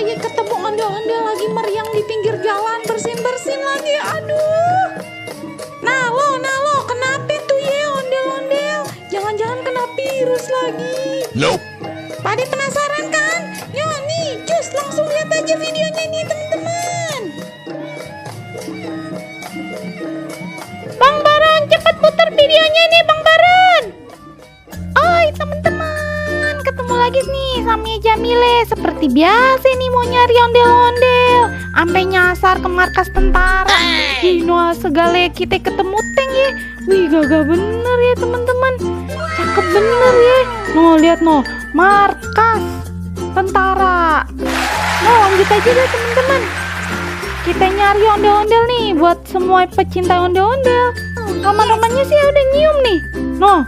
ya ketemu ondel-ondel lagi meriang di pinggir jalan bersin-bersin lagi. Aduh. Nah lo, kenapa tuh ya ondel-ondel? Jangan-jangan kena virus lagi. Nope. Pada penasaran kan? Yuk nih, cus langsung lihat aja videonya nih teman-teman. Bang Baron, cepat putar videonya nih Bang Baron. Oi teman-teman, ketemu lagi nih sama Jamile. Seperti biasa nih mau nyari ondel-ondel, sampai nyasar ke markas tentara. Hino segala kita ketemu tank ya. Wih gagah bener ya teman-teman, cakep bener ya. No lihat no, markas tentara. No lanjut aja deh teman-teman. Kita nyari ondel-ondel nih buat semua pecinta ondel-ondel. Roman-romannya sih udah nyium nih. No,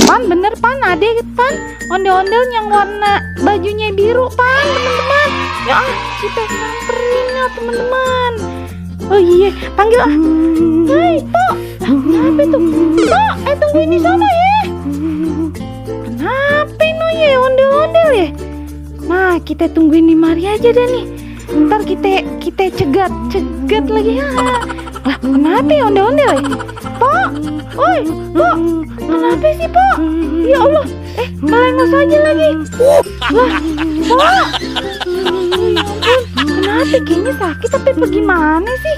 Pan bener Pan, ada Pan ondel-ondel yang warna bajunya biru Pan, teman-teman. Ya kita samperin ya teman-teman. Oh iya, panggil ah. Hei, Pok. Kenapa itu? Pok, tungguin di sana ya. Kenapa no ya ondel-ondel ya? Nah, kita tungguin di mari aja deh nih. Ntar kita cegat lagi ya. Lah, kenapa ya ondel-ondel ya? Pok, oi, Pok, kenapa sih Pok? Ya Allah, melengos aja lagi. Lah, Pok. Kenapa kayaknya sakit tapi bagaimana sih?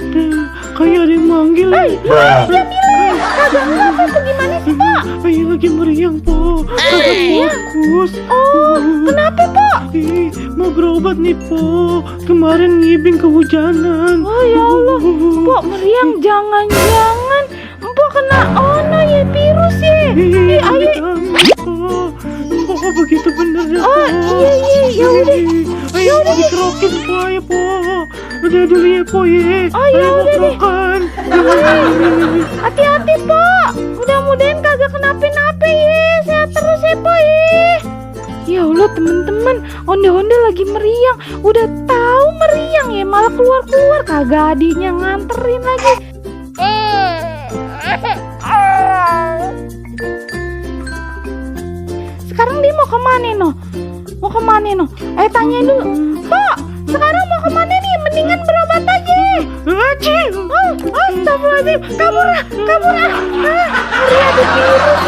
Kayak ada yang manggil. Jamile, kagak kenapa bagaimana sih Pok? Kayak lagi meriang Po. Kagak fokus. Oh, kenapa Pok? Mau berobat nih Po. Kemarin ngibing kehujanan. Oh ya Allah, Pok meriang jangan-jangan Pok kena ono ya virus ya. Ayo. Oh begitu bener ya. Oh iya ya udah. Ayo mau dikerokin Po ya Po. Udah dulu ya Po ya. Oh ya udah deh. Hati-hati Pok. Mudah-mudahan kagak kenapa-napa ya. Sehat terus ya Pok ya. Ya Allah teman-teman, ondel-ondel lagi meriang. Udah tahu meriang ya malah keluar-keluar, kagak adiknya nganterin lagi. Sekarang dia mau kemana no? Mau kemana no? Tanyain dulu. Pok, sekarang mau kemana nih? Mendingan berobat aja. Oh, astagfirullahaladzim. Kabur. Meriang di virus.